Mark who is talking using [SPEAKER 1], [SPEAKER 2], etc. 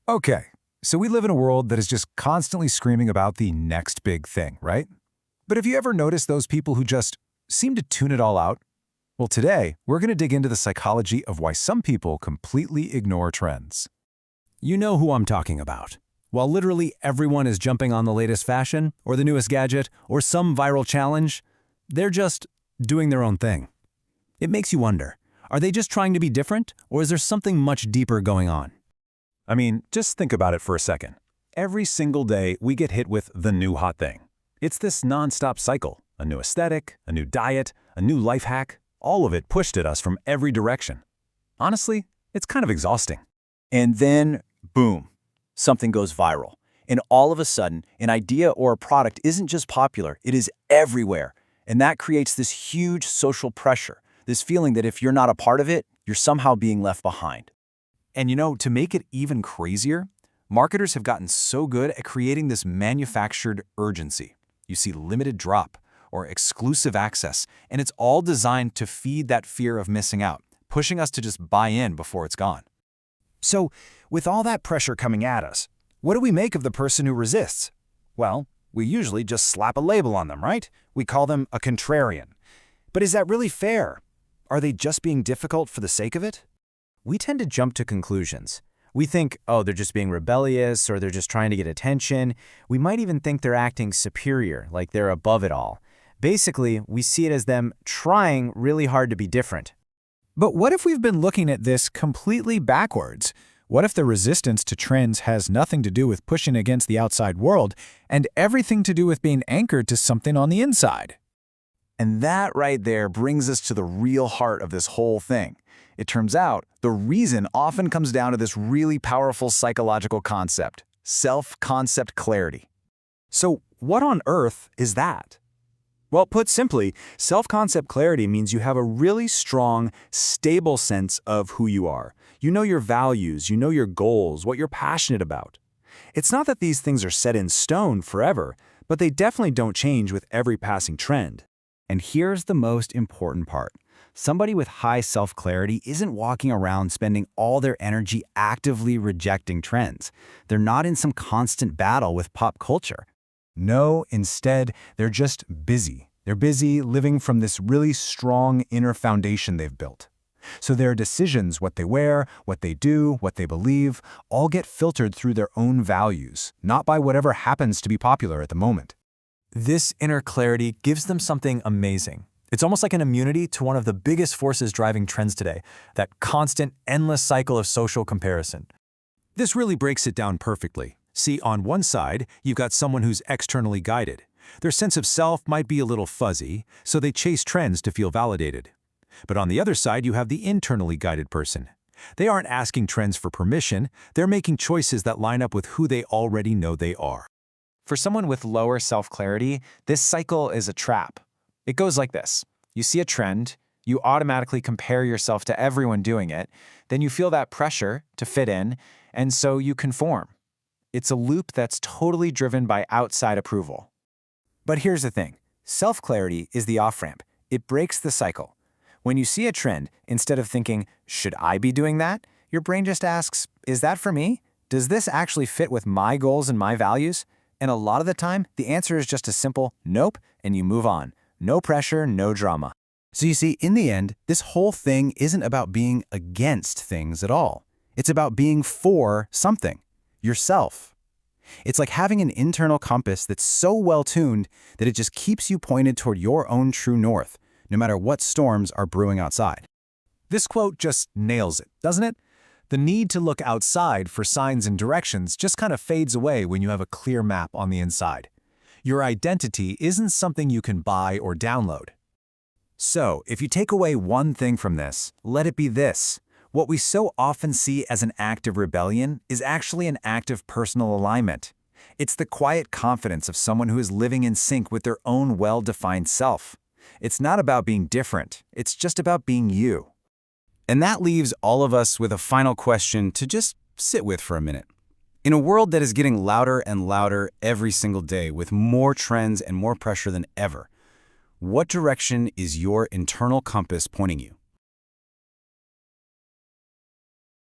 [SPEAKER 1] Okay, so we live in a world that is just constantly screaming about the next big thing, right? But have you ever noticed those people who just seem to tune it all out? Well, today, we're going to dig into the psychology of why some people completely ignore trends.
[SPEAKER 2] You know who I'm talking about. While literally everyone is jumping on the latest fashion, or the newest gadget, or some viral challenge, they're just doing their own thing. It makes you wonder, are they just trying to be different, or is there something much deeper going on?
[SPEAKER 1] I mean, just think about it for a second. Every single day, we get hit with the new hot thing. It's this nonstop cycle, a new aesthetic, a new diet, a new life hack, all of it pushed at us from every direction. Honestly, it's kind of exhausting.
[SPEAKER 3] And then, boom, something goes viral. And all of a sudden, an idea or a product isn't just popular, it is everywhere. And that creates this huge social pressure, this feeling that if you're not a part of it, you're somehow being left behind.
[SPEAKER 1] And you know, to make it even crazier, marketers have gotten so good at creating this manufactured urgency. You see limited drop or exclusive access, and it's all designed to feed that fear of missing out, pushing us to just buy in before it's gone.
[SPEAKER 4] So, with all that pressure coming at us, what do we make of the person who resists? Well, we usually just slap a label on them, right? We call them a contrarian. But is that really fair? Are they just being difficult for the sake of it?
[SPEAKER 5] We tend to jump to conclusions. We think, oh, they're just being rebellious or they're just trying to get attention. We might even think they're acting superior, like they're above it all. Basically, we see it as them trying really hard to be different.
[SPEAKER 6] But what if we've been looking at this completely backwards? What if the resistance to trends has nothing to do with pushing against the outside world and everything to do with being anchored to something on the inside?
[SPEAKER 1] And that right there brings us to the real heart of this whole thing. It turns out the reason often comes down to this really powerful psychological concept, self-concept clarity.
[SPEAKER 4] So, what on earth is that? Well, put simply, self-concept clarity means you have a really strong, stable sense of who you are. You know your values, you know your goals, what you're passionate about. It's not that these things are set in stone forever, but they definitely don't change with every passing trend.
[SPEAKER 5] And here's the most important part. Somebody with high self-clarity isn't walking around spending all their energy actively rejecting trends. They're not in some constant battle with pop culture.
[SPEAKER 1] No, instead, they're just busy. They're busy living from this really strong inner foundation they've built. So their decisions, what they wear, what they do, what they believe, all get filtered through their own values, not by whatever happens to be popular at the moment.
[SPEAKER 2] This inner clarity gives them something amazing. It's almost like an immunity to one of the biggest forces driving trends today, that constant, endless cycle of social comparison.
[SPEAKER 1] This really breaks it down perfectly. See, on one side, you've got someone who's externally guided. Their sense of self might be a little fuzzy, so they chase trends to feel validated. But on the other side, you have the internally guided person. They aren't asking trends for permission, they're making choices that line up with who they already know they are.
[SPEAKER 7] For someone with lower self-clarity, this cycle is a trap. It goes like this. You see a trend, you automatically compare yourself to everyone doing it, then you feel that pressure to fit in, and so you conform. It's a loop that's totally driven by outside approval. But here's the thing. Self-clarity is the off-ramp. It breaks the cycle. When you see a trend, instead of thinking, should I be doing that? Your brain just asks, is that for me? Does this actually fit with my goals and my values? And a lot of the time, the answer is just a simple nope, and you move on. No pressure, no drama.
[SPEAKER 5] So you see, in the end, this whole thing isn't about being against things at all. It's about being for something, yourself. It's like having an internal compass that's so well-tuned that it just keeps you pointed toward your own true north, no matter what storms are brewing outside.
[SPEAKER 1] This quote just nails it, doesn't it? The need to look outside for signs and directions just kind of fades away when you have a clear map on the inside. Your identity isn't something you can buy or download. So, if you take away one thing from this, let it be this. What we so often see as an act of rebellion is actually an act of personal alignment. It's the quiet confidence of someone who is living in sync with their own well-defined self. It's not about being different, it's just about being you.
[SPEAKER 5] And that leaves all of us with a final question to just sit with for a minute. In a world that is getting louder and louder every single day with more trends and more pressure than ever, what direction is your internal compass pointing you?